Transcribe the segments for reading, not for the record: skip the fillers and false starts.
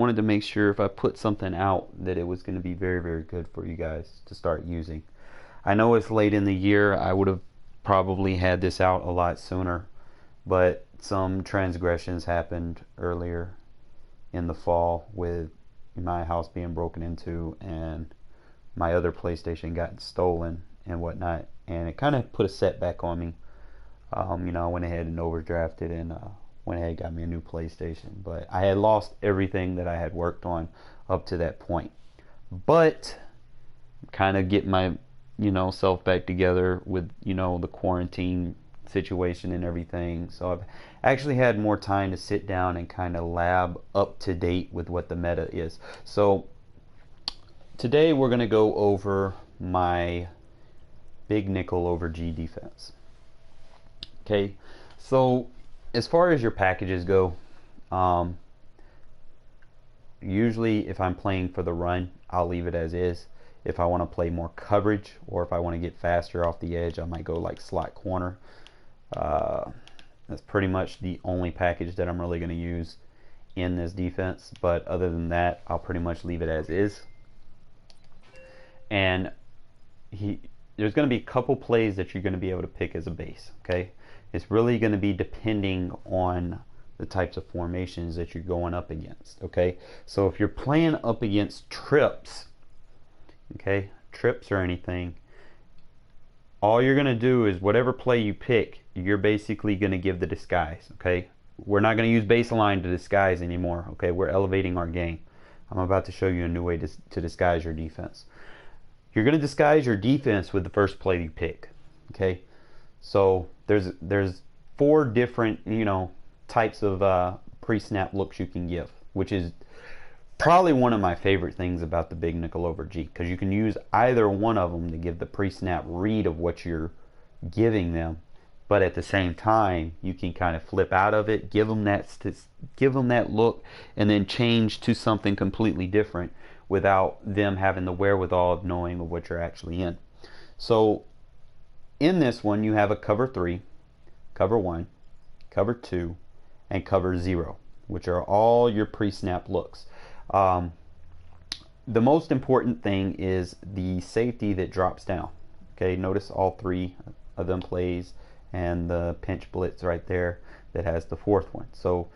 wanted to make sure if I put something out that it was going to be very, very good for you guys to start using. I know it's late in the year. I would have probably had this out a lot sooner, but some transgressions happened earlier in the fall with my house being broken into and my other PlayStation got stolen and whatnot, and it kind of put a setback on me. I went ahead and overdrafted and went ahead and got me a new PlayStation, but I had lost everything that I had worked on up to that point. But kind of get my self back together with the quarantine situation and everything, so I've actually had more time to sit down and kind of lab up to date with what the meta is. So today we're going to go over my big nickel over G defense. Okay, so as far as your packages go, um, usually if I'm playing for the run, I'll leave it as is. If I want to play more coverage or if I want to get faster off the edge, I might go like slot corner. That's pretty much the only package that I'm really going to use in this defense, but other than that, I'll pretty much leave it as is. And there's going to be a couple plays that you're going to be able to pick as a base. Okay, it's really going to be depending on the types of formations that you're going up against. Okay, so if you're playing up against trips, trips or anything, all you're going to do is whatever play you pick, you're basically going to give the disguise. Okay, we're not going to use baseline to disguise anymore. Okay, we're elevating our game. I'm about to show you a new way to disguise your defense. You're going to disguise your defense with the first play you pick. Okay, so there's 4 different types of pre-snap looks you can give, which is probably one of my favorite things about the big nickel over G, because you can use either one of them to give the pre-snap read of what you're giving them, but at the same time you can kind of flip out of it, give them that look, and then change to something completely different without them having the wherewithal of knowing of what you're actually in. So in this one you have a cover 3, cover 1, cover 2, and cover 0, which are all your pre-snap looks. The most important thing is the safety that drops down. Okay, notice all 3 of them plays and the pinch blitz right there that has the 4th one. So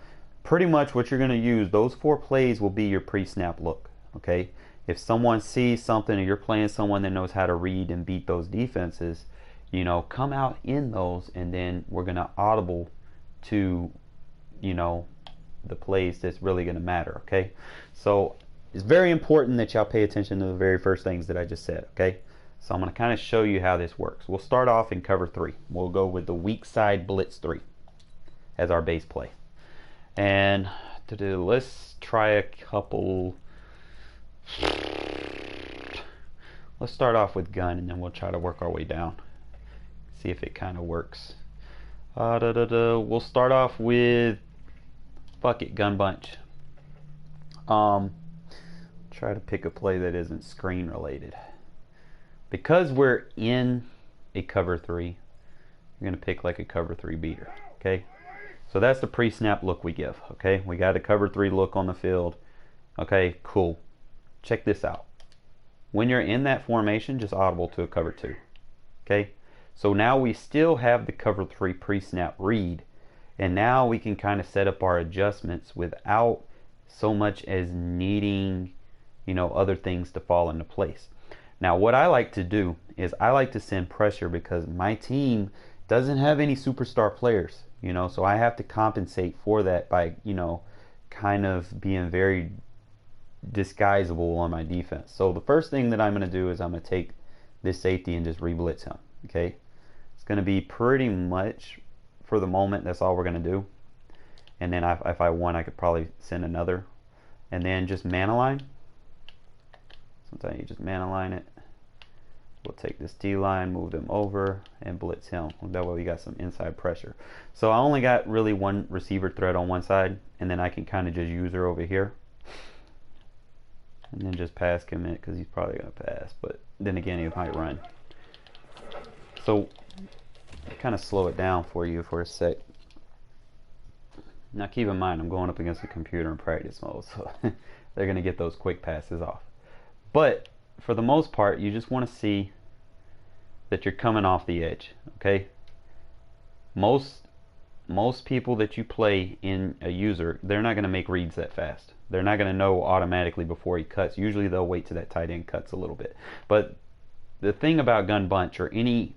pretty much what you're going to use, those 4 plays will be your pre-snap look. Okay, if someone sees something or you're playing someone that knows how to read and beat those defenses, come out in those, and then we're going to audible to the plays that's really going to matter. Okay, so it's very important that y'all pay attention to the very first things that I just said. Okay, so I'm going to kind of show you how this works. We'll start off in cover 3. We'll go with the weak side blitz 3 as our base play, and let's try a couple. Let's start off with gun, and then we'll try to work our way down, see if it kind of works. We'll start off with fuck it, gun bunch. Try to pick a play that isn't screen related. Because we're in a cover 3, you're going to pick like a cover 3 beater. Okay, so that's the pre-snap look we give. Okay, we got a cover 3 look on the field. Okay, cool. Check this out. When you're in that formation, just audible to a cover 2. Okay, so now we still have the cover 3 pre-snap read, and now we can kind of set up our adjustments without so much as needing other things to fall into place. Now what I like to do is I like to send pressure because my team doesn't have any superstar players, so I have to compensate for that by kind of being very disguisable on my defense. So the first thing that I'm going to do is I'm going to take this safety and just re-blitz him. Okay, it's going to be pretty much, for the moment, that's all we're going to do. And then if I want, I could probably send another, and then just man align. Sometimes you just man align it. We'll take this D line, move them over, and blitz him. That way we got some inside pressure. So I only got really one receiver threat on one side, and then I can kind of just use her over here. And then just pass commit because he's probably going to pass. But then again, he might run. So kind of slow it down for you for a sec. Now keep in mind, I'm going up against the computer in practice mode, so they're going to get those quick passes off. But for the most part, you just want to see that you're coming off the edge, okay? Most people that you play in a user, they're not going to make reads that fast. They're not going to know automatically before he cuts. Usually they'll wait till that tight end cuts a little bit. But the thing about gun bunch or any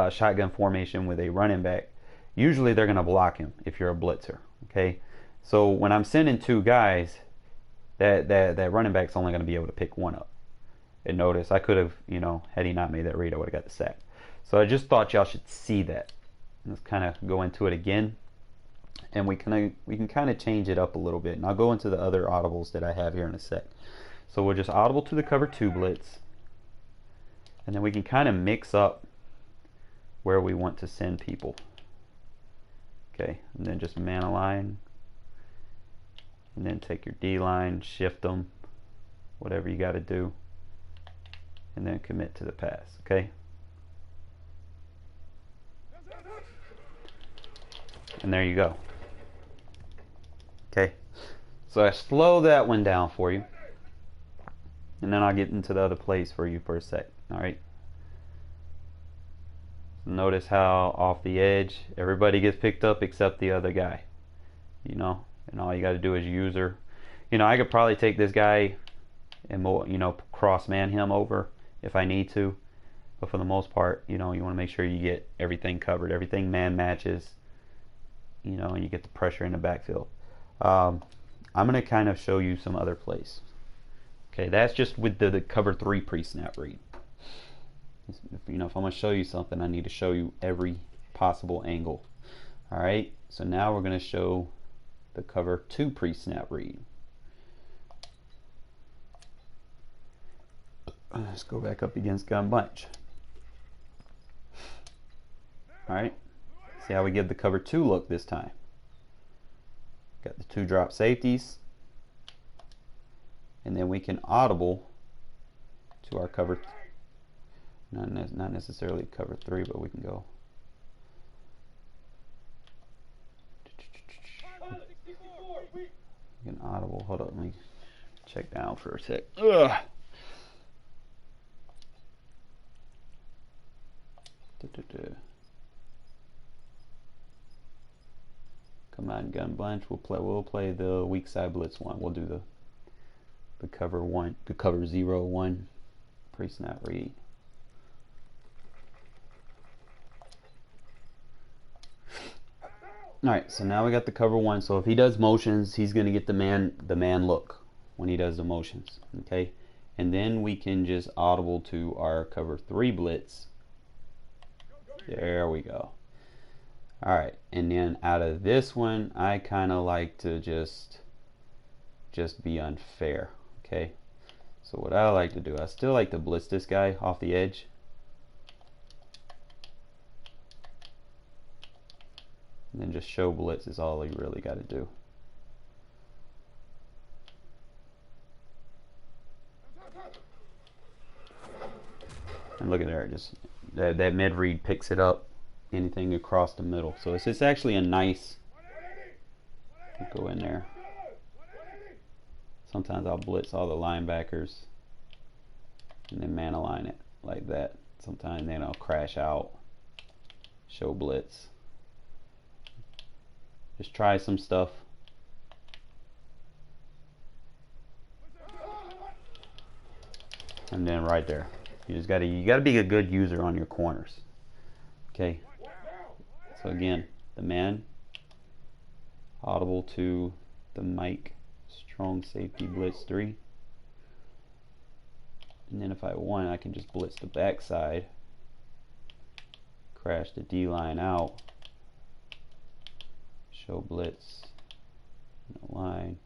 shotgun formation with a running back, usually they're going to block him if you're a blitzer, okay? So when I'm sending two guys, that running back's only going to be able to pick one up. And notice I could have, had he not made that read, I would have got the sack. So I just thought y'all should see that. Let's kind of go into it again, and we can kind of change it up a little bit. And I'll go into the other audibles that I have here in a sec. So we'll just audible to the cover 2 blitz, and then we can kind of mix up where we want to send people. Okay, and then just man align, and then take your D line, shift them, whatever you got to do, and then commit to the pass. Okay. And there you go. Okay, so I slow that one down for you, and then I'll get into the other plays for you for a sec. Alright, so notice how off the edge everybody gets picked up except the other guy, and all you got to do is user. I could probably take this guy and cross man him over if I need to, but for the most part, you want to make sure you get everything covered, everything man matches, and you get the pressure in the backfield. I'm going to kind of show you some other plays. Okay, that's just with the cover 3 pre-snap read. If I'm going to show you something, I need to show you every possible angle. Alright, so now we're going to show the cover 2 pre-snap read. Let's go back up against gun bunch. Alright. See how we give the cover 2 look this time. Got the 2 drop safeties, and then we can audible to our cover, not necessarily cover 3, but we can go. We can audible. Hold up, let me check down for a sec. Ugh. Come on, gun bunch. We'll play the weak side blitz one. We'll do the cover 1, the cover 0-1 pre-snap read. All right, so now we got the cover 1. So if he does motions, he's going to get the man look when he does the motions. Okay, and then we can just audible to our cover 3 blitz. There we go. Alright, and then out of this one, I kind of like to just be unfair, okay? So what I like to do, I still like to blitz this guy off the edge. And then just show blitz is all you really got to do. And look at there, just that mid read picks it up. Anything across the middle, so it's actually a nice, go in there. Sometimes I'll blitz all the linebackers and then man align it like that. Sometimes then I'll crash out, show blitz. Just try some stuff. And then right there, you gotta be a good user on your corners. Okay. So again, the man, audible to the Mike strong safety blitz 3, and then if I want, I can just blitz the backside, crash the D line out, show blitz, no line.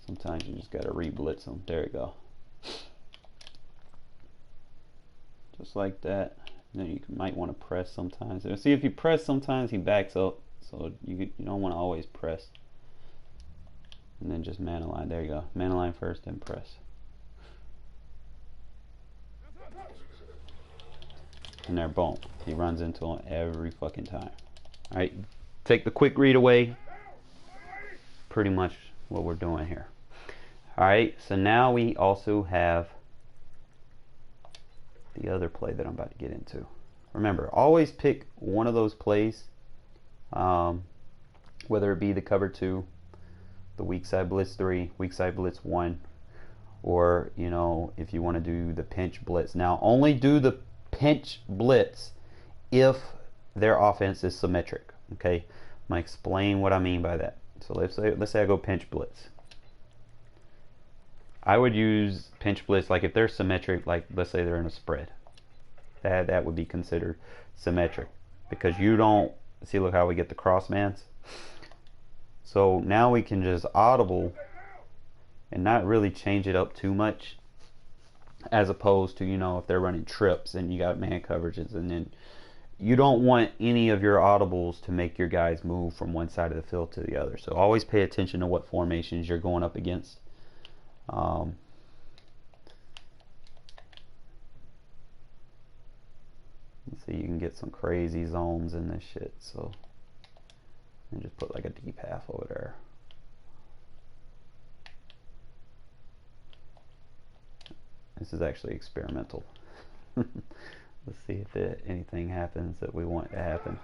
Sometimes you just gotta re-blitz them. There you go. Just like that. And then you might want to press sometimes. See, if you press sometimes he backs up, so you don't want to always press. And then just man align. There you go. Man align first, then press. and there, boom, he runs into him every fucking time. All right, take the quick read away. Pretty much what we're doing here. All right, so now we also have the other play that I'm about to get into. Remember, always pick one of those plays, whether it be the cover 2, the weak side blitz 3, weak side blitz 1, or, you know, if you want to do the pinch blitz. Now, only do the pinch blitz if their offense is symmetric. Okay, I'm gonna explain what I mean by that. So let's say I go pinch blitz. I would use pinch blitz like if they're symmetric, like let's say they're in a spread. That would be considered symmetric, because you don't see, look how we get the crossmans. So now we can just audible and not really change it up too much, as opposed to, you know, if they're running trips and you got man coverages, and then you don't want any of your audibles to make your guys move from one side of the field to the other. So always pay attention to what formations you're going up against. So you can get some crazy zones in this shit. So, and just put like a deep half over there. This is actually experimental. Let's see if anything happens that we want to happen.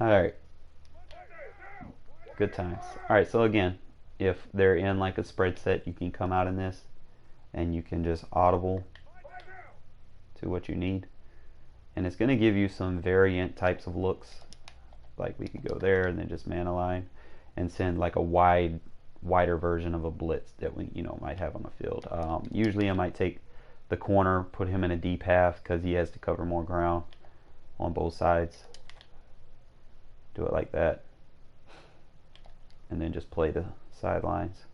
Alright. Good times. Alright, so again, if they're in like a spread set, you can come out in this and you can just audible to what you need. And it's going to give you some variant types of looks. Like we could go there and then just man align and send like a wider version of a blitz that we, you know, might have on the field. Usually I might take the corner, put him in a deep half because he has to cover more ground on both sides. Do it like that. And then just play the sidelines.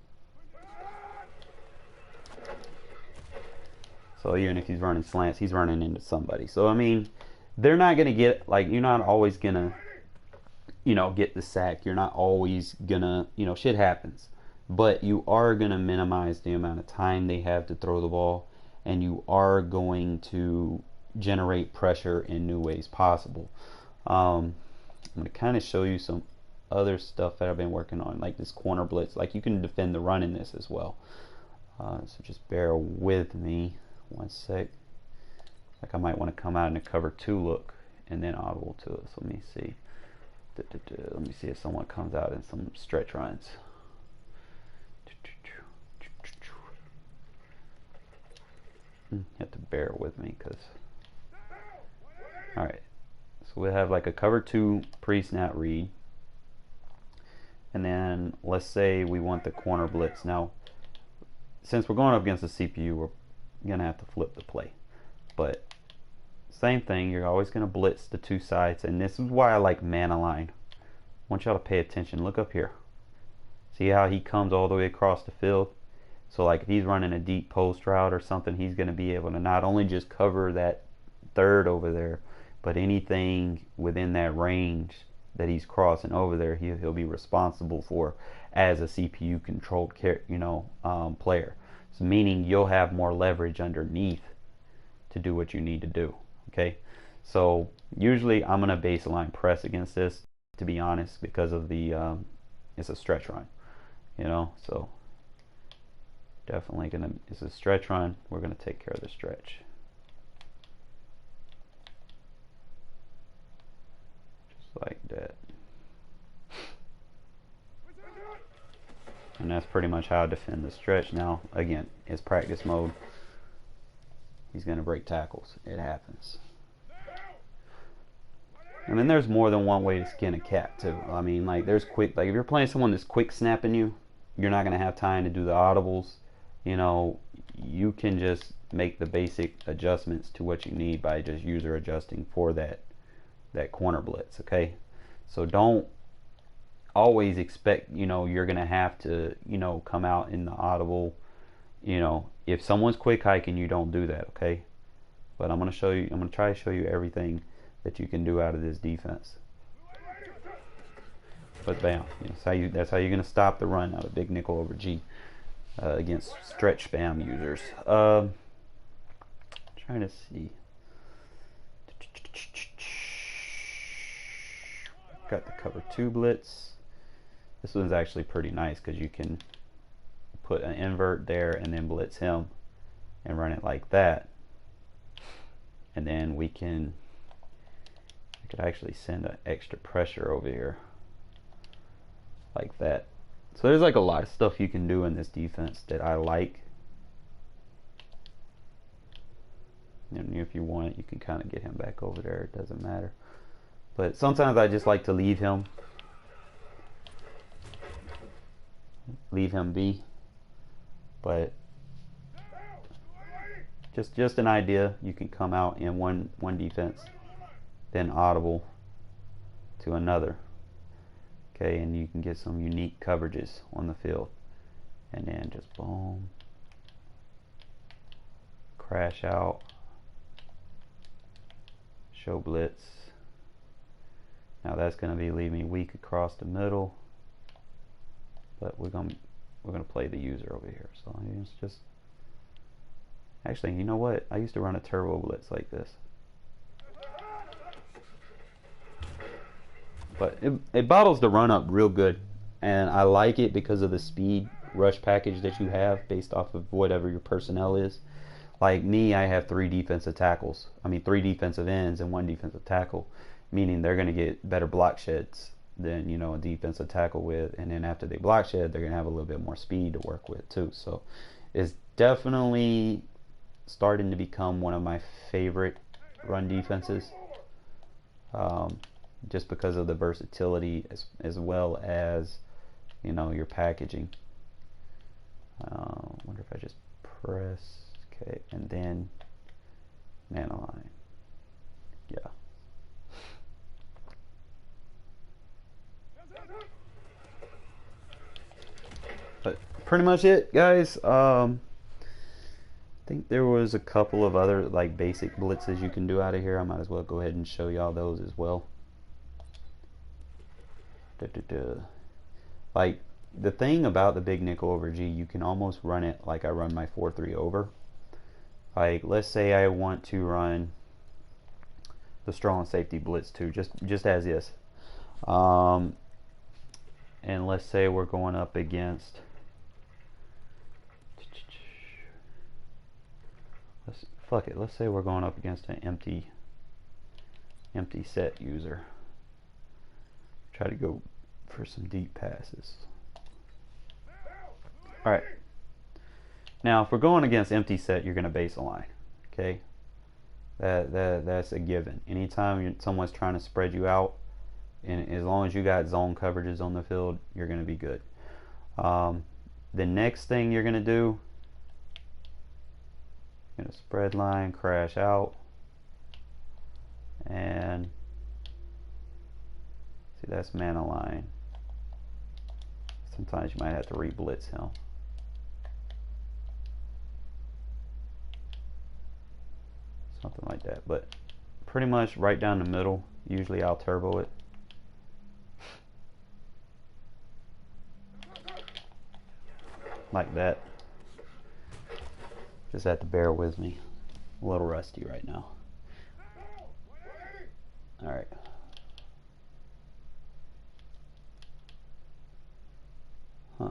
So even if he's running slants, he's running into somebody. So I mean, they're not going to get, like, you're not always going to, you know, get the sack. You're not always going to, you know, shit happens. But you are going to minimize the amount of time they have to throw the ball, and you are going to generate pressure in new ways possible. I'm going to kind of show you some other stuff that I've been working on, like this corner blitz. Like, you can defend the run in this as well. So just bear with me one sec. Like, I might want to come out in a cover 2 look and then audible to it. So let me see. Let me see if someone comes out in some stretch runs. You have to bear with me because, alright, so we'll have like a cover 2 pre-snap read, and then let's say we want the corner blitz. Now, since we're going up against the CPU, we're gonna have to flip the play, but same thing, you're always gonna blitz the 2 sides, and this is why I like man align. I want y'all to pay attention. Look up here. See how he comes all the way across the field? So like if he's running a deep post route or something, he's going to be able to not only just cover that third over there, but anything within that range that he's crossing over there, he'll be responsible for as a CPU controlled, you know, player. So meaning you'll have more leverage underneath to do what you need to do. Okay, so usually I'm going to baseline press against this, to be honest, because of the it's a stretch run, you know. So definitely gonna, it's a stretch run, we're gonna take care of the stretch. Just like that. And that's pretty much how I defend the stretch. Now again, it's practice mode. He's gonna break tackles. It happens. And then there's more than one way to skin a cat too. I mean, like, there's quick, like if you're playing someone that's quick snapping you, you're not gonna have time to do the audibles. You know, you can just make the basic adjustments to what you need by just user adjusting for that corner blitz. Okay, so don't always expect, you know, you're gonna have to, you know, come out in the audible. You know, if someone's quick hiking, you don't do that. Okay, but I'm gonna show you, I'm gonna try to show you everything that you can do out of this defense. But bam, you know, that's how you're gonna stop the run out of big nickel over G. against stretch spam users. Trying to see. Got the cover 2 blitz. This one's actually pretty nice because you can put an invert there and then blitz him and run it like that. And then I could actually send an extra pressure over here like that. So there's like a lot of stuff you can do in this defense that I like. And if you want it, you can kind of get him back over there. It doesn't matter. But sometimes I just like to leave him be. But just an idea. You can come out in one defense, then audible to another. Okay, and you can get some unique coverages on the field. And then just boom, crash out, show blitz. Now that's going to be leave me weak across the middle, but we're gonna play the user over here. So it's just, actually, you know what? I used to run a turbo blitz like this, but it bottles the run up real good, and I like it because of the speed rush package that you have based off of whatever your personnel is. Like me, I have 3 defensive tackles. I mean 3 defensive ends and 1 defensive tackle, meaning they're going to get better block sheds than, you know, a defensive tackle with. And then after they block shed, they're going to have a little bit more speed to work with too. So it's definitely starting to become one of my favorite run defenses, just because of the versatility as well as, you know, your packaging. Wonder if I just press, okay, and then man align. Yeah. But pretty much it, guys. I think there was a couple of other like basic blitzes you can do out of here. I might as well go ahead and show y'all those as well. Like the thing about the big nickel over G, you can almost run it like I run my 4-3 over. Like let's say I want to run the strong safety blitz too, just as is. And let's say we're going up against, let's say we're going up against an empty set user. Try to go for some deep passes. Alright. Now if we're going against empty set, you're gonna base a line. Okay? That's a given. Anytime someone's trying to spread you out, and as long as you got zone coverages on the field, you're gonna be good. The next thing you're gonna do, you're gonna spread line, crash out, and see, that's man align. Sometimes you might have to re-blitz him. Something like that, but pretty much right down the middle. Usually I'll turbo it. Like that. Just have to bear with me. A little rusty right now. Alright. Huh.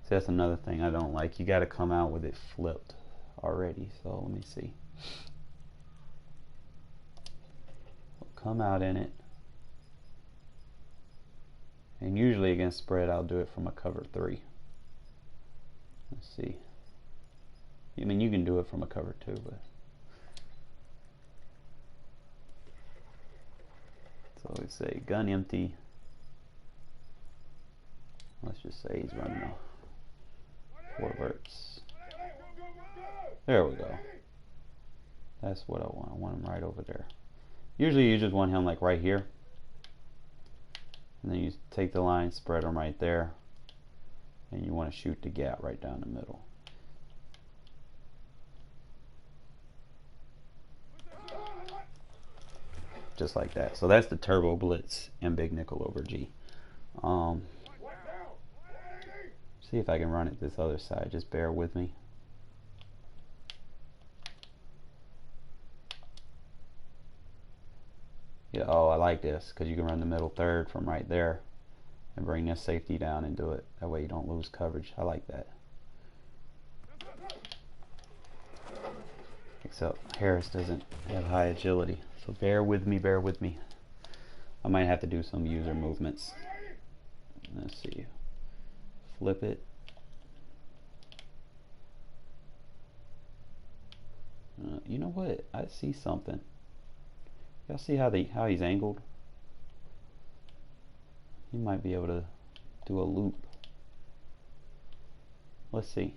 See, that's another thing I don't like. You got to come out with it flipped already. So let me see. Come out in it. And usually against spread, I'll do it from a cover 3. Let's see. I mean, you can do it from a cover 2, but. So let's say gun empty. Let's just say he's running a 4 verts. There we go. That's what I want. I want him right over there. Usually you just want him like right here. And then you take the line, spread them right there. And you want to shoot the gap right down the middle. just like that. So that's the turbo blitz and big nickel over G. See if I can run it this other side. Just bear with me. Yeah, oh, I like this because you can run the middle third from right there and bring this safety down and do it. That way you don't lose coverage. I like that. Except Harris doesn't have high agility. So bear with me, bear with me. I might have to do some user movements. Let's see. Flip it. You know what? I see something. Y'all see how he's angled? He might be able to do a loop. Let's see.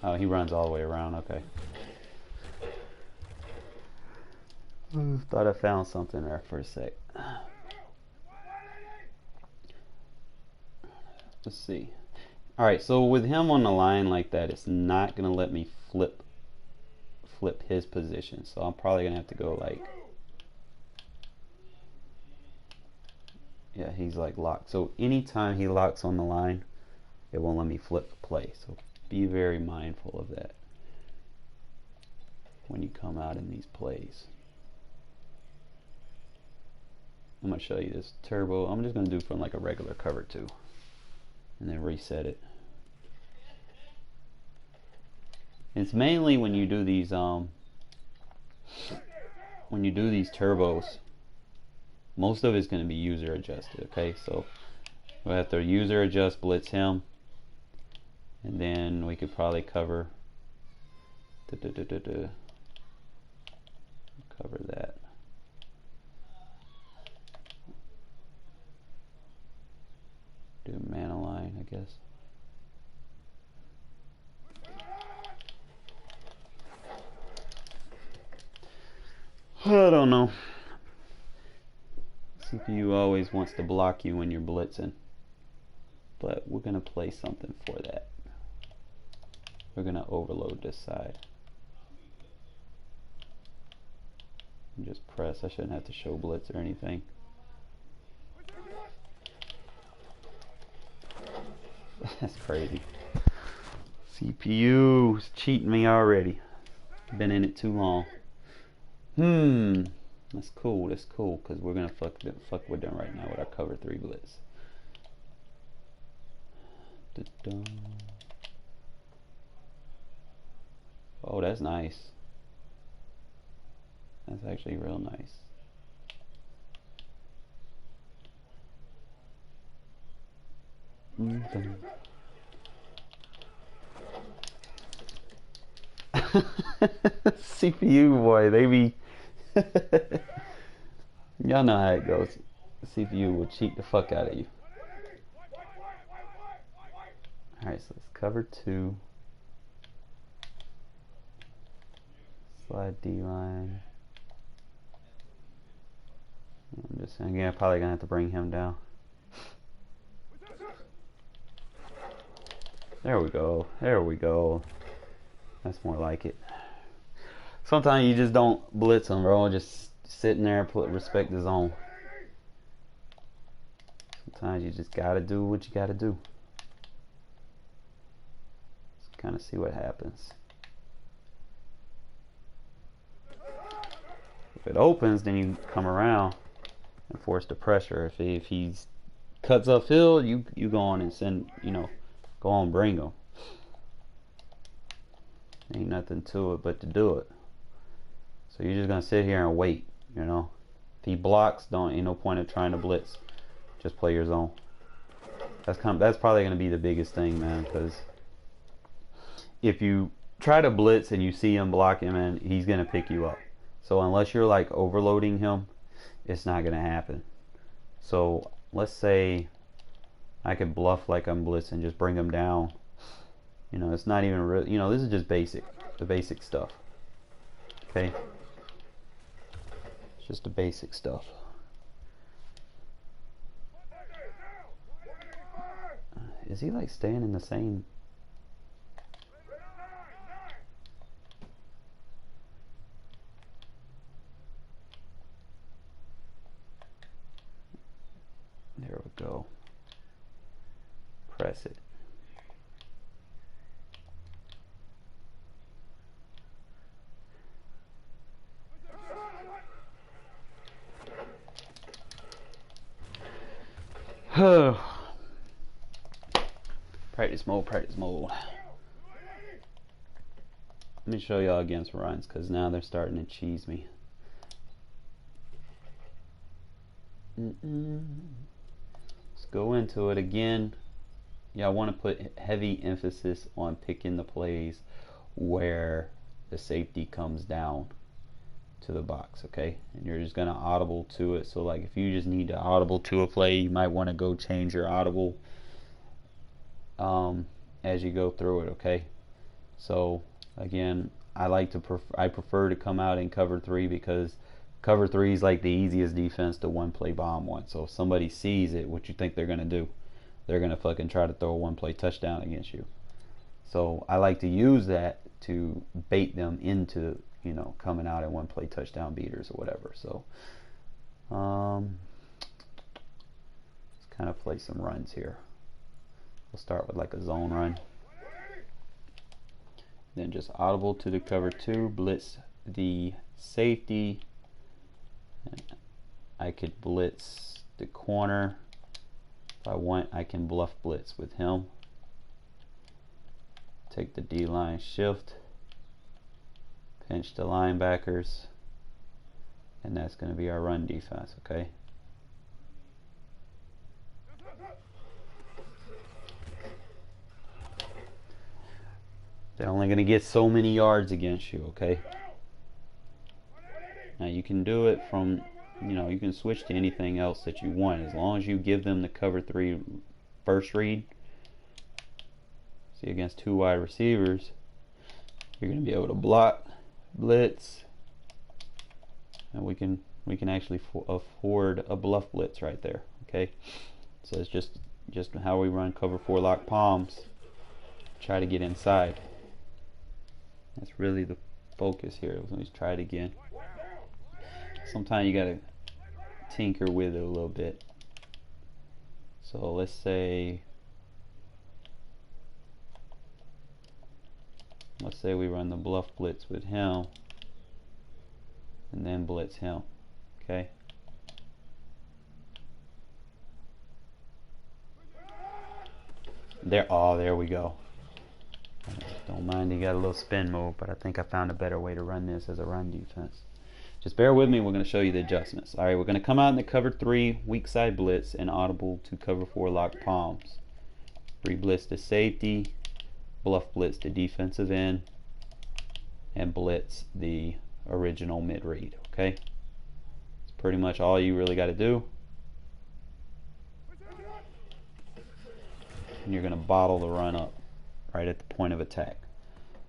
Oh, he runs all the way around. Okay. Thought I found something there for a sec. Let's see. Alright, so with him on the line like that, it's not going to let me flip his position. So I'm probably going to have to go like... Yeah, he's like locked. So anytime he locks on the line, it won't let me flip the play. So be very mindful of that when you come out in these plays. I'm going to show you this turbo. I'm just going to do from like a regular cover 2 and then reset it. It's mainly when you do these turbos, most of it's going to be user adjusted. Okay, so we'll have to user adjust blitz him, and then we could probably cover cover that. Do man align, I guess. I don't know. CPU always wants to block you when you're blitzing, but we're gonna play something for that. We're gonna overload this side and just press. I shouldn't have to show blitz or anything. That's crazy. CPU is cheating me already. Been in it too long. That's cool. That's cool because we're gonna fuck with them right now with our cover 3 blitz. Oh, that's nice. That's actually real nice. CPU boy, they be y'all know how it goes. CPU will cheat the fuck out of you. Alright, so let's cover 2. Slide D line. I'm just again probably gonna have to bring him down. There we go. There we go. That's more like it. Sometimes you just don't blitz them, bro. Just sitting there and respect the zone. Sometimes you just gotta do what you gotta do. Let's kind of see what happens. If it opens, then you come around and force the pressure. If he's cuts upfield, you go on and send, go on and bring him. Ain't nothing to it but to do it. So you're just gonna sit here and wait, If he blocks, ain't no point of trying to blitz. Just play your zone. That's probably gonna be the biggest thing, man. Because if you try to blitz and you see him blocking, man, he's gonna pick you up. So unless you're like overloading him, it's not gonna happen. So let's say I could bluff like I'm blitzing, just bring him down. It's not even real. This is just the basic stuff. Okay, it's just the basic stuff. Is he like staying in the same? press it. Practice mode, practice mode. Let me show y'all against runs, because now they're starting to cheese me. Let's go into it again. Y'all want to put heavy emphasis on picking the plays where the safety comes down to the box, okay? And you're just gonna audible to it. So like if you just need to audible to a play, you might want to go change your audible as you go through it, okay? So again, I prefer to come out in cover 3, because cover 3 is like the easiest defense to one play bomb one. So if somebody sees it, what you think they're gonna do? They're gonna fucking try to throw a one play touchdown against you. So I like to use that to bait them into, you know, coming out at one play touchdown beaters or whatever. So let's kind of play some runs here. We'll start with like a zone run. Then just audible to the cover 2, blitz the safety. I could blitz the corner. If I want, I can bluff blitz with him. Take the D-line shift. Pinch the linebackers. And that's going to be our run defense, okay? They're only going to get so many yards against you, okay? Now you can do it from, you know, you can switch to anything else that you want, as long as you give them the cover 3 first read. See, against 2 wide receivers, you're going to be able to block, blitz, and we can actually afford a bluff blitz right there, okay? So it's just how we run cover 4 lock palms. Try to get inside. That's really the focus here. Let me try it again. Sometimes you gotta tinker with it a little bit. So let's say we run the bluff blitz with him and then blitz him, okay? There we go. Don't mind he got a little spin move, but I think I found a better way to run this as a run defense. Just bear with me, we're going to show you the adjustments. Alright, we're going to come out in the cover 3 weak side blitz and audible to cover 4 lock palms. Re-blitz the safety, bluff blitz the defensive end, and blitz the original mid-read, okay? It's pretty much all you really got to do. And you're going to bottle the run up right at the point of attack.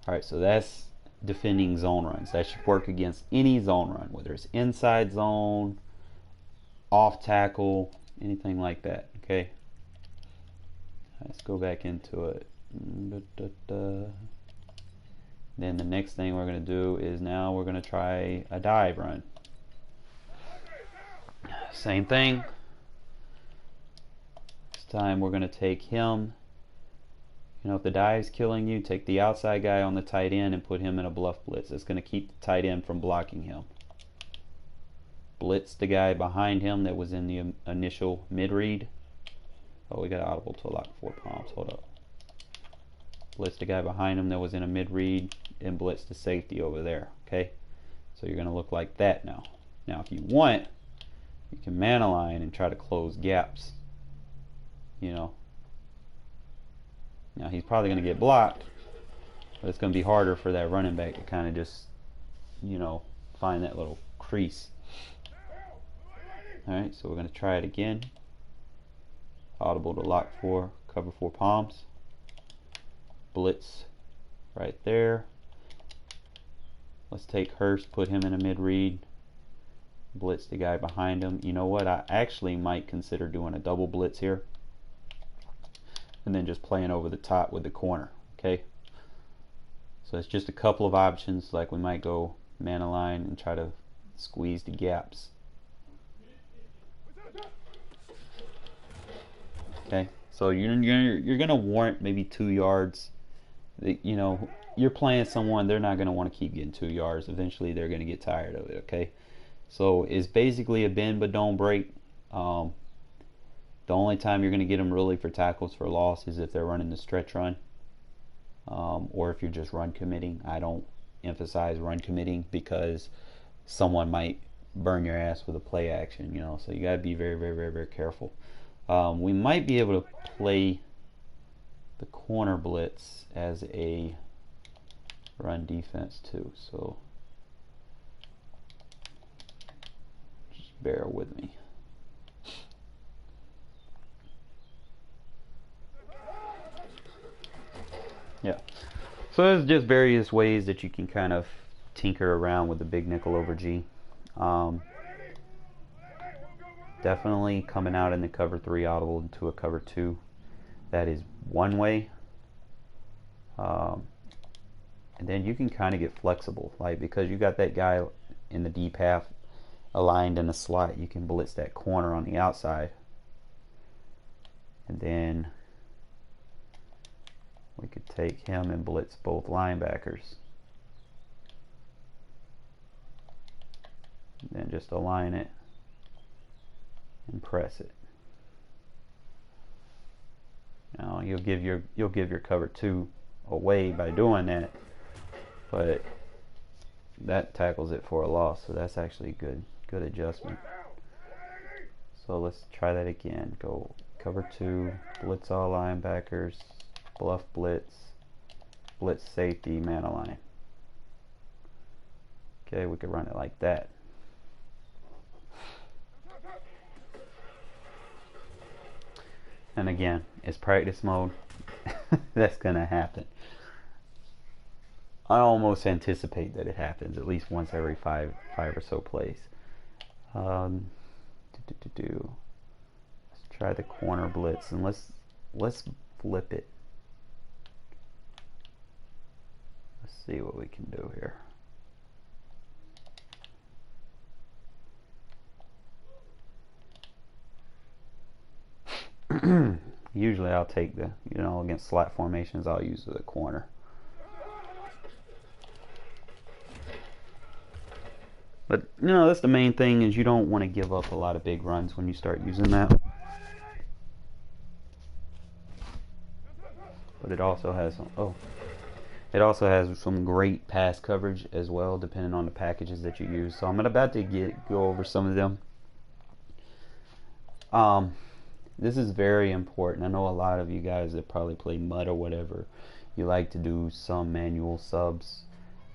Alright, so that's defending zone runs. That should work against any zone run, whether it's inside zone, off tackle, anything like that, okay? Let's go back into it. Then the next thing we're going to do is now we're going to try a dive run. Same thing. This time we're going to take him. You know, if the dive's killing you, take the outside guy on the tight end and put him in a bluff blitz. It's going to keep the tight end from blocking him. Blitz the guy behind him that was in the initial mid-read. Oh, we got audible to lock 4 palms. Hold up. Blitz the guy behind him that was in a mid-read and blitz the safety over there. Okay? So you're going to look like that now. Now, if you want, you can man align and try to close gaps. You know. Now he's probably going to get blocked, but it's going to be harder for that running back to kind of just, you know, find that little crease. Alright, so we're going to try it again. Audible to lock 4, cover 4 palms. Blitz right there. Let's take Hurst, put him in a mid-read. Blitz the guy behind him. You know what? I actually might consider doing a double blitz here. And then just playing over the top with the corner, okay? So it's just a couple of options, like we might go man align and try to squeeze the gaps. Okay, so you're gonna warrant maybe 2 yards. You know, you're playing someone, they're not gonna want to keep getting 2 yards. Eventually, they're gonna get tired of it. Okay, so it's basically a bend but don't break. Um, the only time you're gonna get them really for tackles for loss is if they're running the stretch run, or if you're just run committing. I don't emphasize run committing because someone might burn your ass with a play action. You know, so you gotta be very, very, very, very careful. We might be able to play the corner blitz as a run defense too, so just bear with me. Yeah, so there's just various ways that you can kind of tinker around with the big nickel over G. Definitely coming out in the cover 3 audible into a cover 2. That is one way. And then you can kind of get flexible, like because you got that guy in the deep half aligned in the slot, you can blitz that corner on the outside, and then we could take him and blitz both linebackers, and then just align it and press it. Now you'll give your cover 2 away by doing that, but that tackles it for a loss, so that's actually good adjustment. So let's try that again. Go cover 2, blitz all linebackers, bluff blitz, blitz safety, man align. Okay, we could run it like that. And again, it's practice mode. That's gonna happen. I almost anticipate that it happens at least once every five or so plays. Let's try the corner blitz, and let's flip it. Let's see what we can do here. Usually I'll take the, against slot formations, I'll use the corner. But, that's the main thing, is you don't want to give up a lot of big runs when you start using that. But it also has some great pass coverage as well, depending on the packages that you use. So I'm about to go over some of them. This is very important. I know a lot of you guys that probably play mud or whatever, you like to do some manual subs.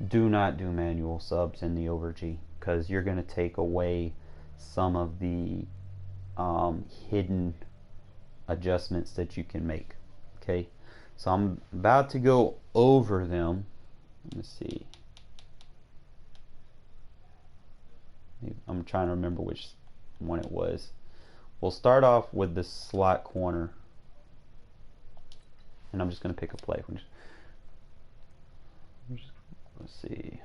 Do not do manual subs in the over G, because you're going to take away some of the hidden adjustments that you can make. Okay, so I'm about to go over them. Let's see. I'm trying to remember which one it was. We'll start off with the slot corner, and I'm just going to pick a play. Let's see.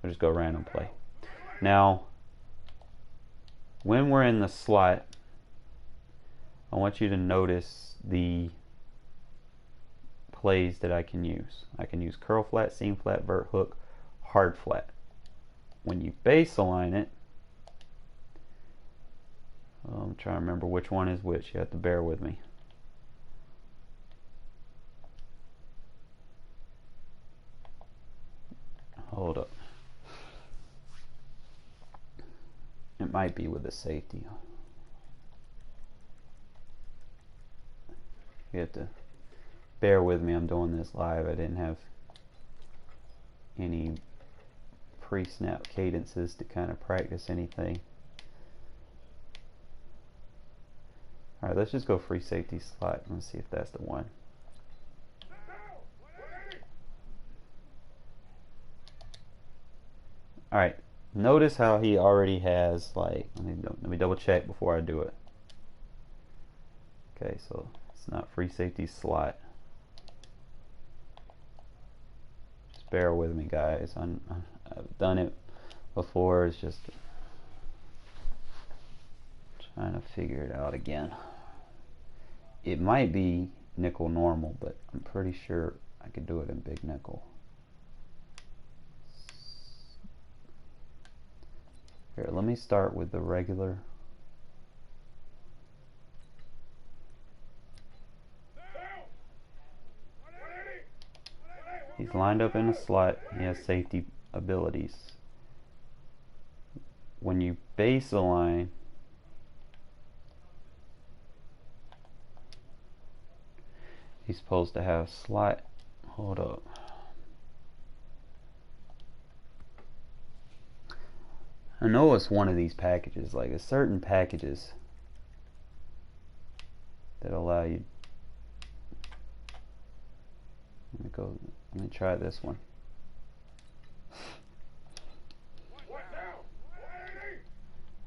We'll just go random play. Now, when we're in the slot, I want you to notice the plays that I can use. I can use curl flat, seam flat, vert hook, hard flat. When you base align it, I'm trying to remember which one is which. You have to bear with me. Hold up. It might be with the safety. You have to bear with me. I'm doing this live. I didn't have any pre-snap cadences to kind of practice anything. Alright, let's just go free safety slot. Let's see if that's the one. Alright, notice how he already has, like, let me double check before I do it. Okay, so it's not free safety slot. Just bear with me, guys. I've done it before. It's just trying to figure it out again. it might be nickel normal, but I'm pretty sure I could do it in big nickel. Here, let me start with the regular. He's lined up in a slot. He has safety abilities. When you base align, he's supposed to have slot. Hold up. I know it's one of these packages. Like, it's certain packages that allow you. Let me try this one.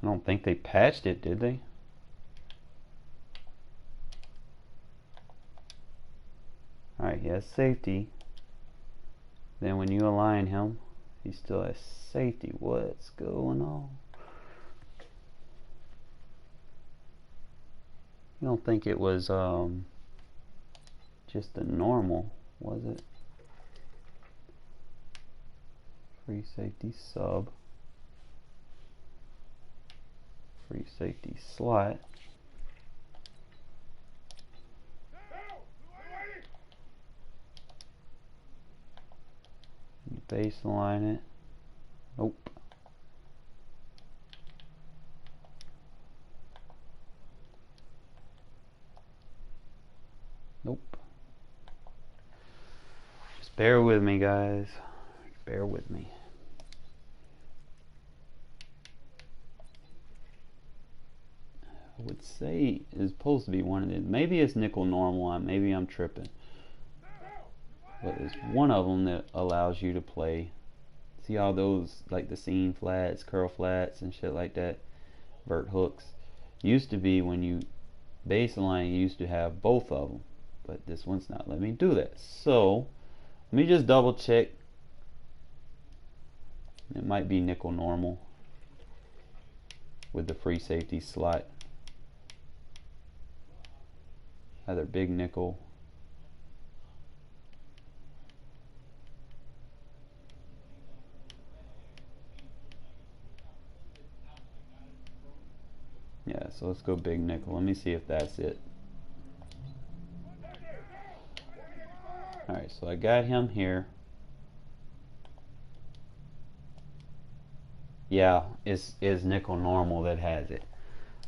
I don't think they patched it, did they? Alright, he has safety. Then when you align him, he still has safety. What's going on? You don't think it was just a normal, was it? Free safety sub. Free safety slot. You baseline it. Nope. Nope. Just bear with me, guys. Bear with me. I would say it's supposed to be one of them. Maybe it's nickel normal. Maybe I'm tripping. But it's one of them that allows you to play. See all those, like the seam flats, curl flats, and shit like that. Vert hooks. Used to be when you baseline, you used to have both of them. But this one's not letting me do that. So let me just double check. It might be nickel normal with the free safety slot. Either big nickel. Yeah, so let's go big nickel. Let me see if that's it. Alright, so I got him here. Yeah, it's nickel normal that has it.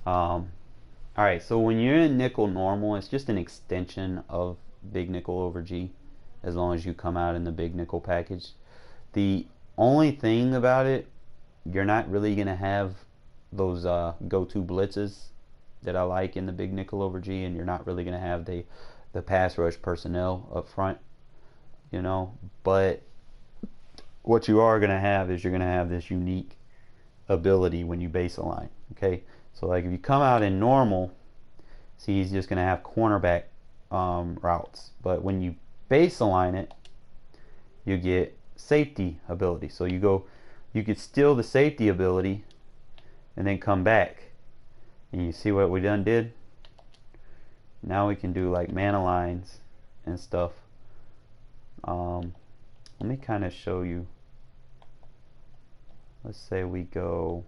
Alright, so when you're in nickel normal, it's just an extension of big nickel over G, as long as you come out in the big nickel package. The only thing about it, you're not really going to have those go-to blitzes that I like in the big nickel over G, and you're not really going to have the pass rush personnel up front, you know. But what you are going to have is you're going to have this unique ability when you base align. Okay, so like if you come out in normal, see, he's just going to have cornerback routes, but when you base align it, you get safety ability. So you could steal the safety ability and then come back, and you see what we done did. Now we can do like man aligns and stuff. Let me kind of show you. Let's say we go,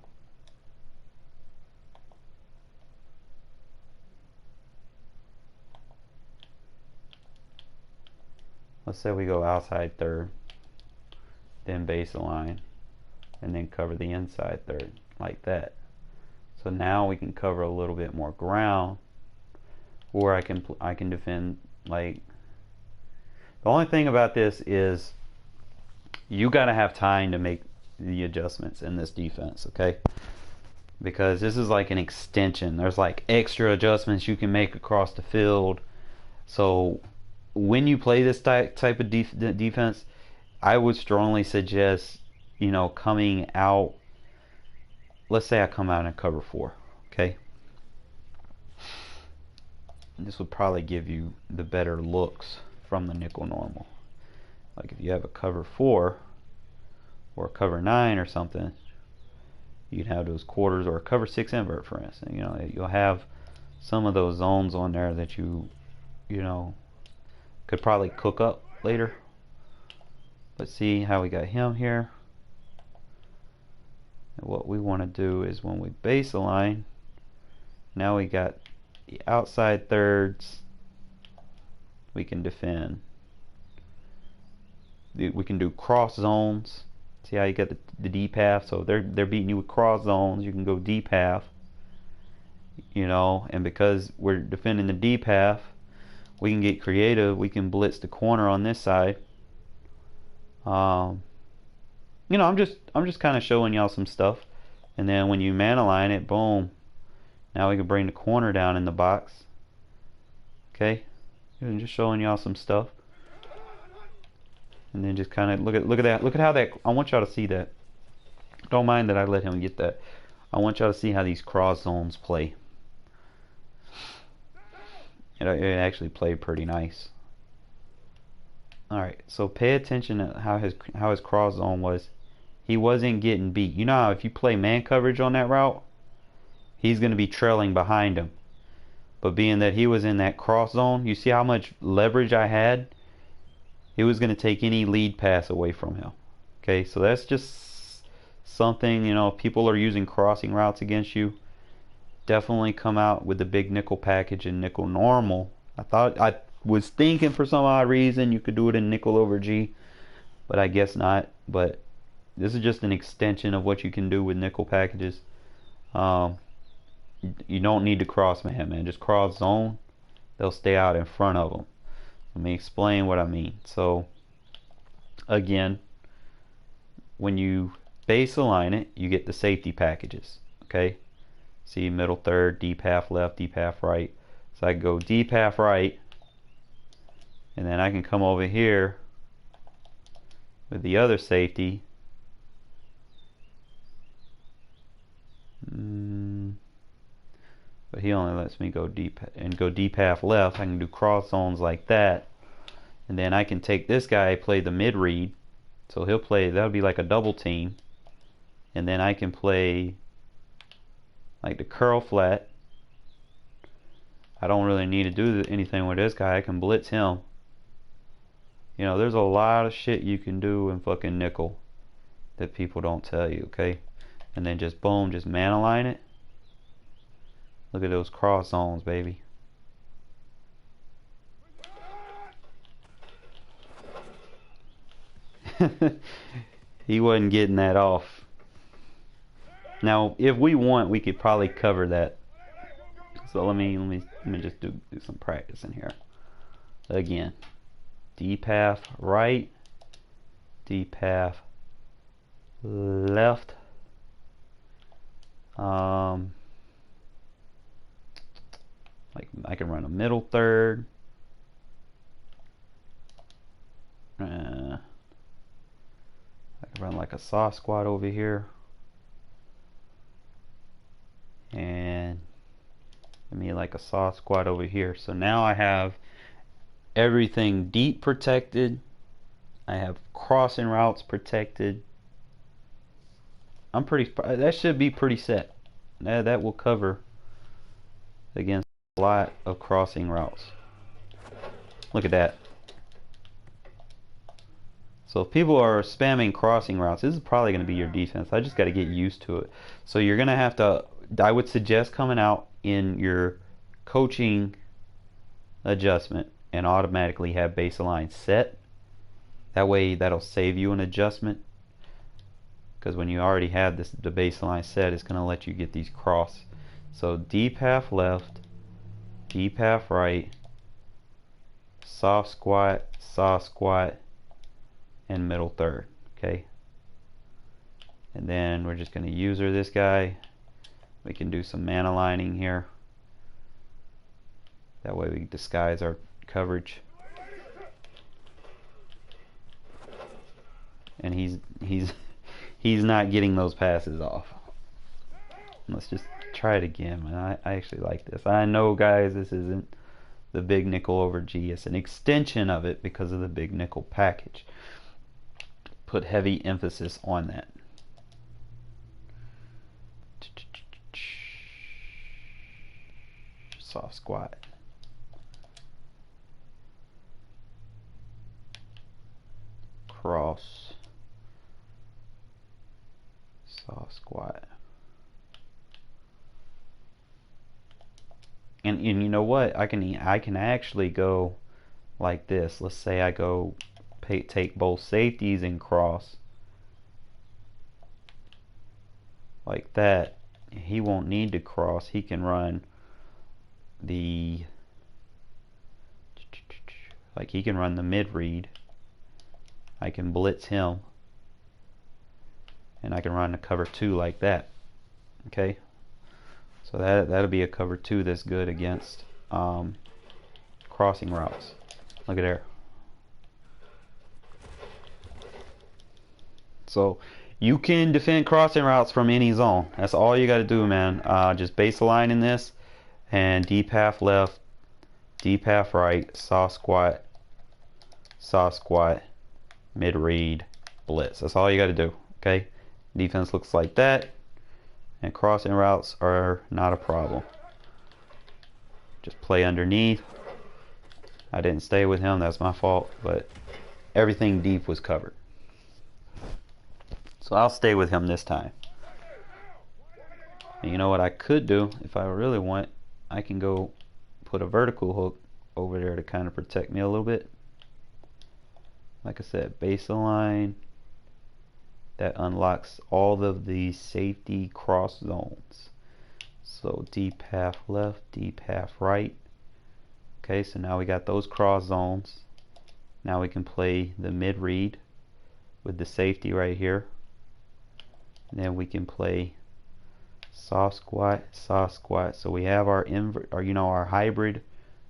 outside third, then base align, and then cover the inside third like that. So now we can cover a little bit more ground, or I can defend. Like, the only thing about this is you got to have time to make the adjustments in this defense, okay? Because this is like an extension. There's like extra adjustments you can make across the field. So when you play this type of defense, I would strongly suggest, you know, coming out. Let's say I come out in cover 4, okay? This would probably give you the better looks from the nickel normal. Like if you have a cover 4 or a cover 9 or something, you can have those quarters, or a cover 6 invert, for instance. You know, you'll have some of those zones on there that you know, could probably cook up later. Let's see how we got him here. And what we want to do is when we base align, now we got the outside thirds we can defend. We can do cross zones. See how you got the D path? So they're beating you with cross zones. You can go D path. You know, and because we're defending the D path, we can get creative. We can blitz the corner on this side. You know, I'm just kind of showing y'all some stuff. And then when you man align it, boom. Now we can bring the corner down in the box. Okay, and just showing y'all some stuff. And then just kind of look at that. Look at how that. I want y'all to see that. Don't mind that I let him get that. I want y'all to see how these cross zones play. It actually played pretty nice. Alright, so pay attention to how his cross zone was. He wasn't getting beat. You know how if you play man coverage on that route, he's going to be trailing behind him. But being that he was in that cross zone, you see how much leverage I had? It was going to take any lead pass away from him. Okay, so that's just something, you know, if people are using crossing routes against you, definitely come out with the big nickel package and nickel normal. I was thinking for some odd reason you could do it in nickel over G, but I guess not. But this is just an extension of what you can do with nickel packages. You don't need to cross man. Just cross zone. They'll stay out in front of them. Let me explain what I mean. So again, when you base align it, you get the safety packages. Okay, see middle third, deep half left, deep half right. So I go deep half right, and then I can come over here with the other safety. But he only lets me go deep and go deep half left. I can do cross zones like that, and then I can take this guy, play the mid read, so he'll play, that'll be like a double team, and then I can play like the curl flat. I don't really need to do anything with this guy. I can blitz him. You know, there's a lot of shit you can do in fucking nickel that people don't tell you. Okay, and then just boom, just man align it. Look at those cross zones, baby. He wasn't getting that off. Now, if we want, we could probably cover that. So let me just do some practice in here. Again, deep half right, deep half left. Like I can run a middle third. I can run like a soft squat over here. And I mean like a soft squat over here. So now I have everything deep protected. I have crossing routes protected. That should be pretty set. That will cover against a lot of crossing routes. Look at that. So if people are spamming crossing routes, this is probably going to be your defense. I just got to get used to it. So you're going to have to, I would suggest coming out in your coaching adjustment and automatically have baseline set. That way that'll save you an adjustment. Because when you already have the baseline set, it's going to let you get these cross. So deep half left, deep half right, soft squat, and middle third. Okay. And then we're just going to user this guy. We can do some man aligning here. That way we disguise our coverage. And he's not getting those passes off. Let's just try it again, man. I actually like this. I know, guys, this isn't the big nickel over G. It's an extension of it because of the big nickel package. Put heavy emphasis on that. soft squat. Cross, soft squat. And you know what? I can actually go like this. Let's say I go take both safeties and cross like that. He won't need to cross. He can run the he can run the mid read. I can blitz him, and I can run a cover 2 like that. Okay, so that'll be a cover 2 that's good against crossing routes. Look at there. So you can defend crossing routes from any zone. That's all you got to do, man. Just baseline in this, and deep half left, deep half right, soft squat, mid read, blitz. That's all you got to do. Okay, defense looks like that, and crossing routes are not a problem. Just play underneath. I didn't stay with him, that's my fault, but everything deep was covered. So I'll stay with him this time. And you know what I could do if I really want? I can go put a vertical hook over there to kind of protect me a little bit. Like I said, baseline. That unlocks all of the safety cross zones. So deep half left, deep half right. Okay, so now we got those cross zones. Now we can play the mid read with the safety right here. And then we can play soft squat, soft squat. So we have our our hybrid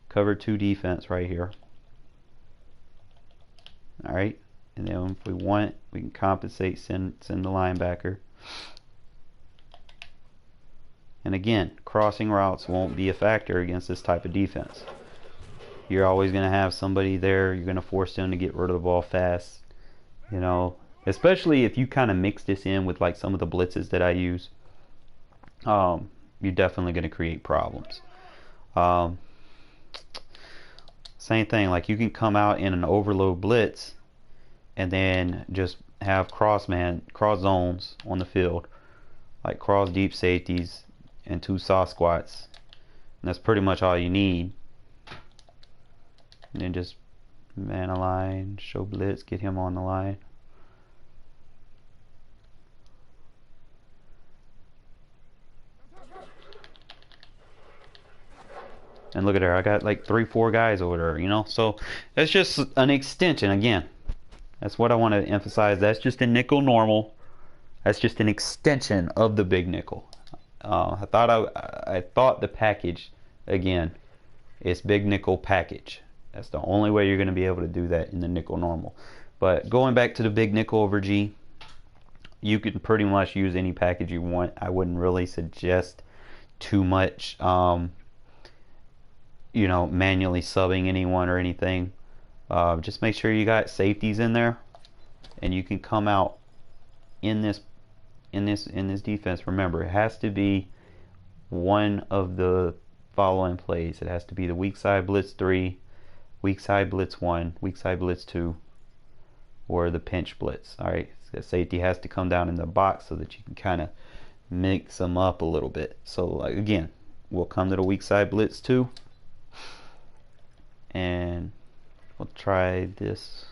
cover 2 defense right here. All right, and then if we want, we can compensate, send the linebacker. And again, crossing routes won't be a factor against this type of defense. You're always going to have somebody there. You're going to force them to get rid of the ball fast. You know, especially if you kind of mix this in with like some of the blitzes that I use. You're definitely going to create problems. Same thing, like you can come out in an overload blitz and then just have cross zones on the field, like cross deep safeties and 2 soft squats. And that's pretty much all you need. And then just man a line, show blitz, get him on the line. And look at there, I got like 3-4 guys over there, you know. So that's just an extension. Again, that's what I want to emphasize. That's just a nickel normal. That's just an extension of the big nickel. I thought the package, again, it's big nickel package. That's the only way you're going to be able to do that in the nickel normal. But going back to the big nickel over G, you can pretty much use any package you want. I wouldn't really suggest too much, you know, manually subbing anyone or anything. Just make sure you got safeties in there, and you can come out in this defense. Remember, it has to be one of the following plays. It has to be the weak side blitz 3, weak side blitz 1, weak side blitz 2, or the pinch blitz. All right, the safety has to come down in the box so that you can kind of mix them up a little bit. So like again, we'll come to the weak side blitz 2, and we'll try this.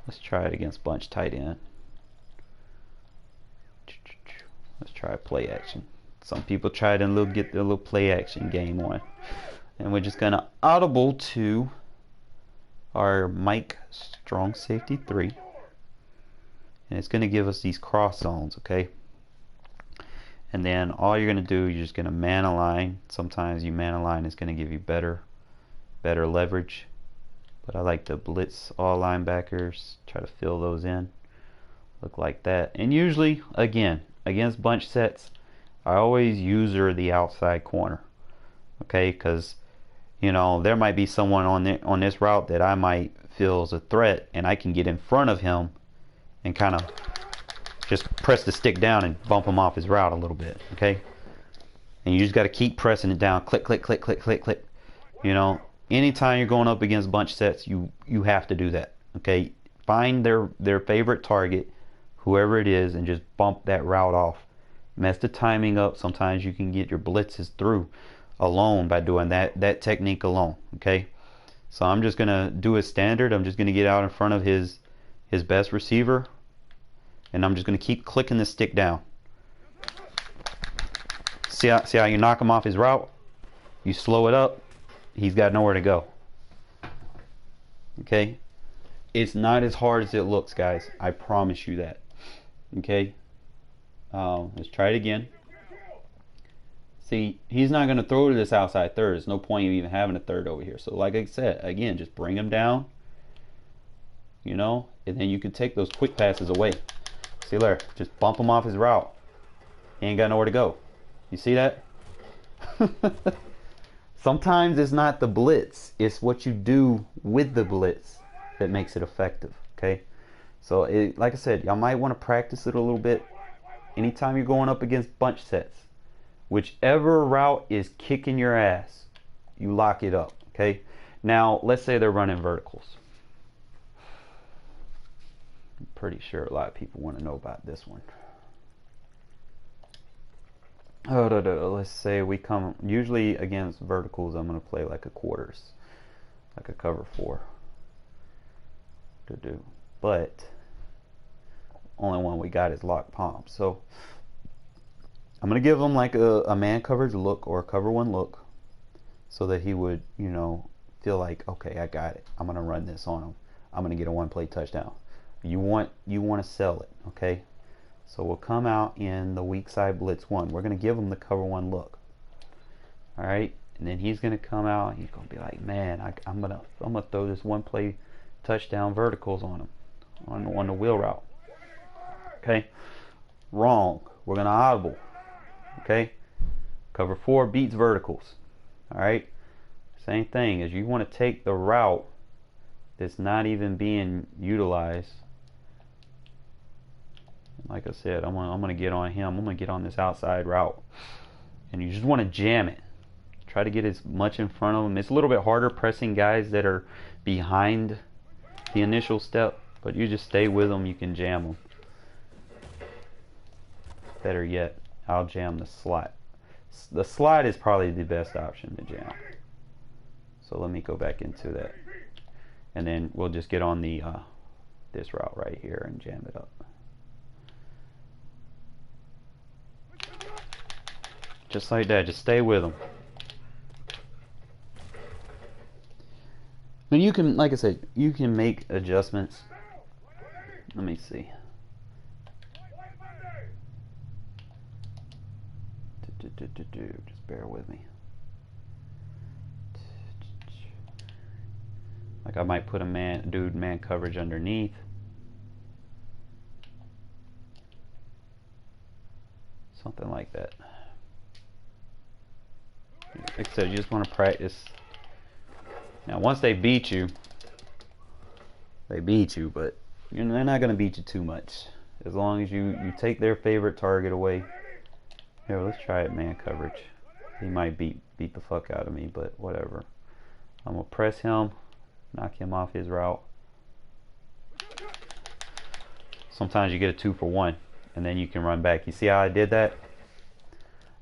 Let's try it against bunch tight end. Let's try play action. Some people try to get their little play action game on. And we're just going to audible to our Mike strong safety 3. And it's going to give us these cross zones, okay? And then all you're going to do, you're just going to man align. Sometimes you man align is going to give you better leverage. But I like to blitz all linebackers, try to fill those in. Look like that. And usually, again, against bunch sets, I always user the outside corner. Okay, because you know there might be someone on this route that I might feel is a threat, and I can get in front of him and kind of just press the stick down and bump him off his route a little bit. Okay, And you just got to keep pressing it down. Click, click, click, click, click, click. You know, anytime you're going up against bunch sets, you have to do that. Okay, find their favorite target, whoever it is, and just bump that route off. Mess the timing up. Sometimes you can get your blitzes through alone by doing that technique alone. Okay, so I'm just gonna do a standard. I'm just gonna get out in front of his best receiver, and I'm just gonna keep clicking the stick down. See how you knock him off his route? You slow it up, he's got nowhere to go. Okay? It's not as hard as it looks, guys. I promise you that. Okay? Let's try it again. See, he's not going to throw to this outside third. There's no point in even having a third over here. So like I said, again, just bring him down. You know? And then you can take those quick passes away. See there? Just bump him off his route. He ain't got nowhere to go. You see that? Sometimes it's not the blitz. It's what you do with the blitz that makes it effective. Okay? So, like I said, y'all might want to practice it a little bit. Anytime you're going up against bunch sets, whichever route is kicking your ass, you lock it up. Okay? Now, let's say they're running verticals. I'm pretty sure a lot of people want to know about this one. Let's say we come, usually against verticals, I'm going to play like a quarters, like a cover 4 to do. But only one we got is lock palm. So I'm going to give him like a man coverage look or a cover 1 look so that he would, you know, feel like, okay, I got it. I'm going to run this on him. I'm going to get a 1-play touchdown. You want to sell it, okay? So we'll come out in the weak side blitz 1. We're going to give him the cover 1 look. All right? And then he's going to come out and he's going to be like, man, I'm going to throw this 1-play touchdown verticals on him on the wheel route. Okay? Wrong. We're going to audible. Okay? Cover 4 beats verticals. All right? Same thing as you want to take the route that's not even being utilized. Like I said, I'm gonna get on him. I'm gonna get on this outside route, and you just want to jam it. Try to get as much in front of him. It's a little bit harder pressing guys that are behind the initial step, but you just stay with them. You can jam them. Better yet, I'll jam the slot. The slot is probably the best option to jam. So let me go back into that, and then we'll just get on the this route right here and jam it up. Just like that, just stay with them. And you can, like I said, you can make adjustments. Let me see. Just bear with me. Like I might put a man coverage underneath. Something like that. Like I said, you just want to practice. Now, once they beat you, but they're not going to beat you too much. As long as you take their favorite target away. Here, let's try it man coverage. He might beat the fuck out of me, but whatever. I'm going to press him, knock him off his route. Sometimes you get a 2-for-1, and then you can run back. You see how I did that?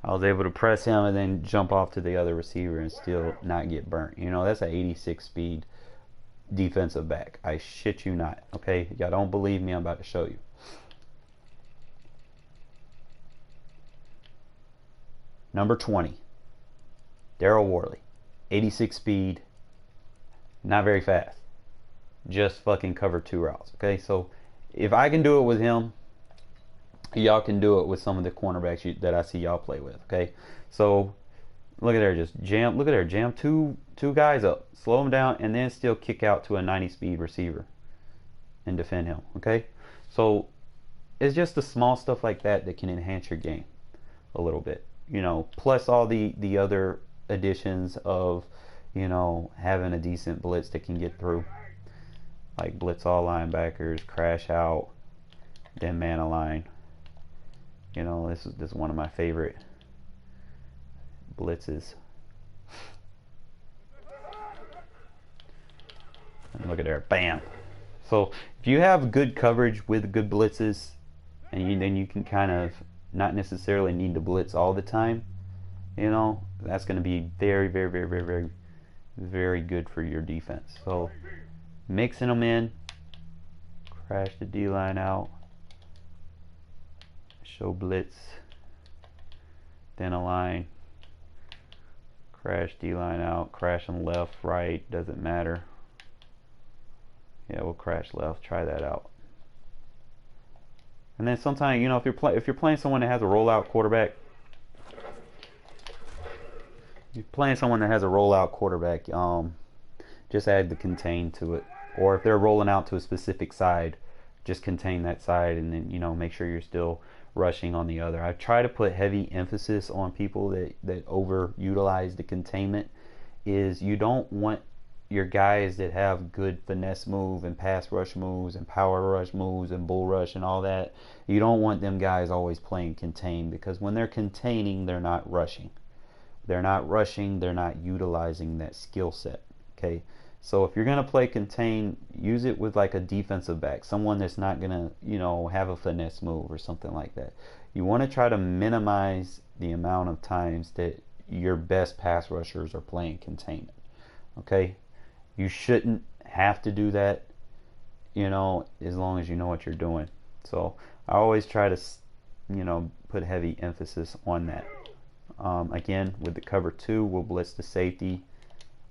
I was able to press him and then jump off to the other receiver and still not get burnt. You know, that's an 86 speed defensive back. I shit you not. Okay? Y'all don't believe me, I'm about to show you. Number 20. Daryl Worley. 86 speed. Not very fast. Just fucking cover 2 routes. Okay? So, if I can do it with him, y'all can do it with some of the cornerbacks that I see y'all play with. Okay, so look at there, just jam. Look at there, jam two guys up, slow them down, and then still kick out to a 90 speed receiver and defend him. Okay, so it's just the small stuff like that that can enhance your game a little bit. You know, plus all the other additions of, you know, having a decent blitz that can get through, like blitz all linebackers, crash out, then man align. You know, this is one of my favorite blitzes. And look at there, bam. So if you have good coverage with good blitzes, and then you can kind of not necessarily need to blitz all the time, you know, that's going to be very, very, very, very, very, very good for your defense. So mixing them in, crash the D-line out, show blitz, then a line, crash D-line out, crash them left, right, doesn't matter. Yeah, we'll crash left, try that out. And then sometimes, you know, if you're playing someone that has a rollout quarterback, just add the contain to it. Or if they're rolling out to a specific side, just contain that side, and then, you know, make sure you're still rushing on the other. I try to put heavy emphasis on people that overutilize the containment. Is you don't want your guys that have good finesse move and pass rush moves and power rush moves and bull rush and all that, you don't want them guys always playing contain, because when they're containing, they're not rushing. They're not rushing, they're not utilizing that skill set. Okay, so if you're going to play contain, use it with like a defensive back, someone that's not going to, you know, have a finesse move or something like that. You want to try to minimize the amount of times that your best pass rushers are playing containment. Okay, you shouldn't have to do that, you know, as long as you know what you're doing. So I always try to, you know, put heavy emphasis on that. Again, with the cover 2, we'll blitz the safety.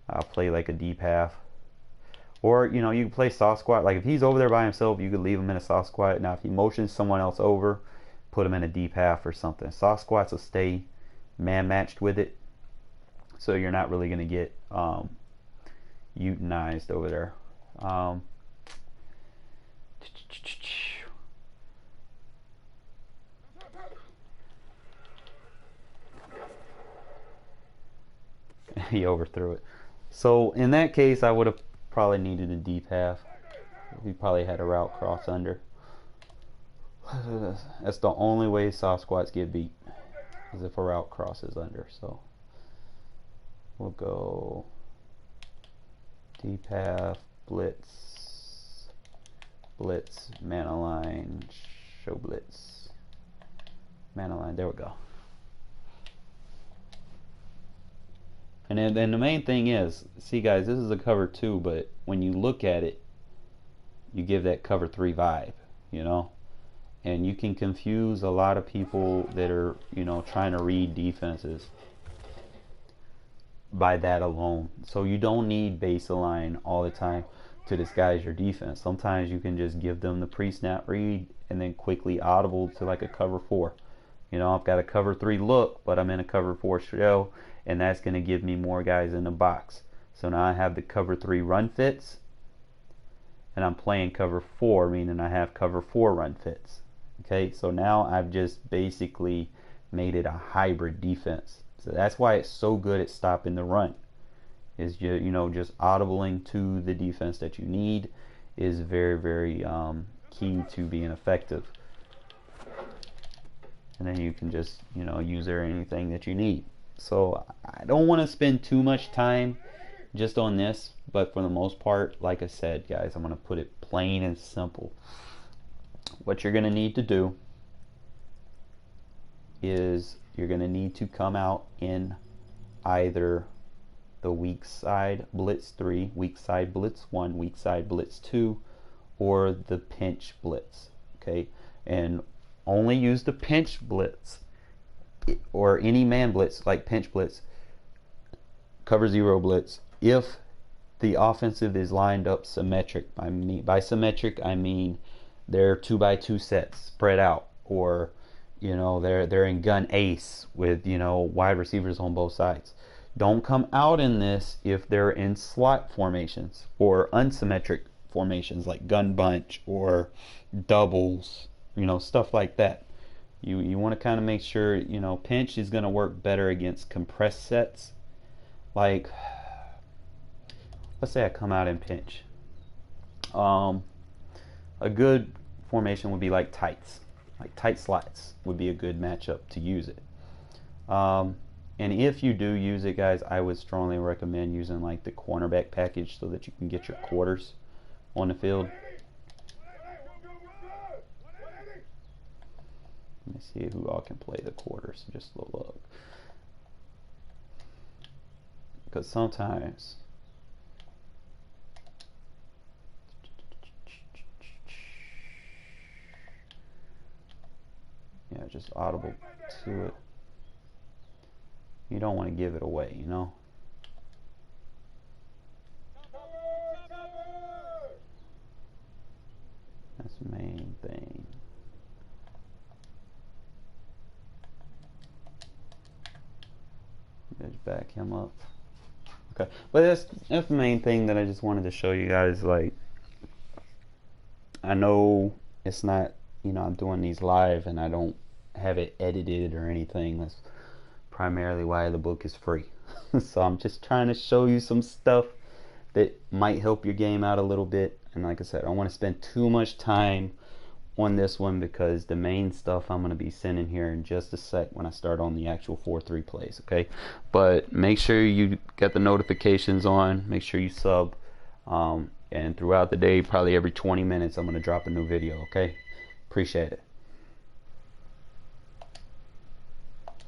I'll play like a deep half. Or, you know, you can play soft squat. Like if he's over there by himself, you could leave him in a soft squat. Now if he motions someone else over, put him in a deep half or something. Soft squats will stay man matched with it, so you're not really going to get euthanaized over there. He overthrew it. So in that case, I would have probably needed a deep half. He probably had a route cross under. That's the only way soft squats get beat, is if a route crosses under. So we'll go deep half, blitz, blitz, man align, show blitz, man align. There we go. And then the main thing is, see guys, this is a cover 2, but when you look at it, you give that cover 3 vibe, you know? And you can confuse a lot of people that are, you know, trying to read defenses by that alone. So you don't need baseline all the time to disguise your defense. Sometimes you can just give them the pre-snap read and then quickly audible to like a cover 4. You know, I've got a cover 3 look, but I'm in a cover 4 shell, and that's going to give me more guys in the box. So now I have the cover 3 run fits, and I'm playing cover 4, meaning I have cover 4 run fits. Okay, so now I've just basically made it a hybrid defense. So that's why it's so good at stopping the run. Is you know, just audibling to the defense that you need is very, very key to being effective. And then you can just, you know, use there anything that you need. So I don't want to spend too much time just on this, but for the most part, like I said, guys, I'm going to put it plain and simple. What you're going to need to do is you're going to need to come out in either the weak side blitz 3, weak side blitz 1, weak side blitz 2, or the pinch blitz. Okay, and only use the pinch blitz or any man blitz, like pinch blitz, cover 0 blitz, if the offensive is lined up symmetric. By symmetric, I mean they're 2x2 sets spread out, or, you know, they're in gun ace with, you know, wide receivers on both sides. Don't come out in this if they're in slot formations or unsymmetric formations like gun bunch or doubles, you know, stuff like that. You want to kind of make sure, you know, pinch is going to work better against compressed sets. Like, let's say I come out in pinch. A good formation would be like tights. Like tight slots would be a good matchup to use it. And if you do use it, guys, I would strongly recommend using like the cornerback package so that you can get your quarters on the field. Let me see who all can play the quarters. Just a look. Because sometimes yeah, just audible to it. You don't want to give it away, you know. That's the main thing. Just back him up. Okay, but that's the main thing that I just wanted to show you guys. Like, I know it's not, you know, I'm doing these live and I don't have it edited or anything. That's primarily why the book is free. So I'm just trying to show you some stuff that might help your game out a little bit. And like I said, I don't want to spend too much time on this one because the main stuff I'm going to be sending here in just a sec when I start on the actual 4-3 plays. Okay, but make sure you get the notifications on, make sure you sub, and throughout the day, probably every 20 minutes, I'm going to drop a new video. Okay, appreciate it.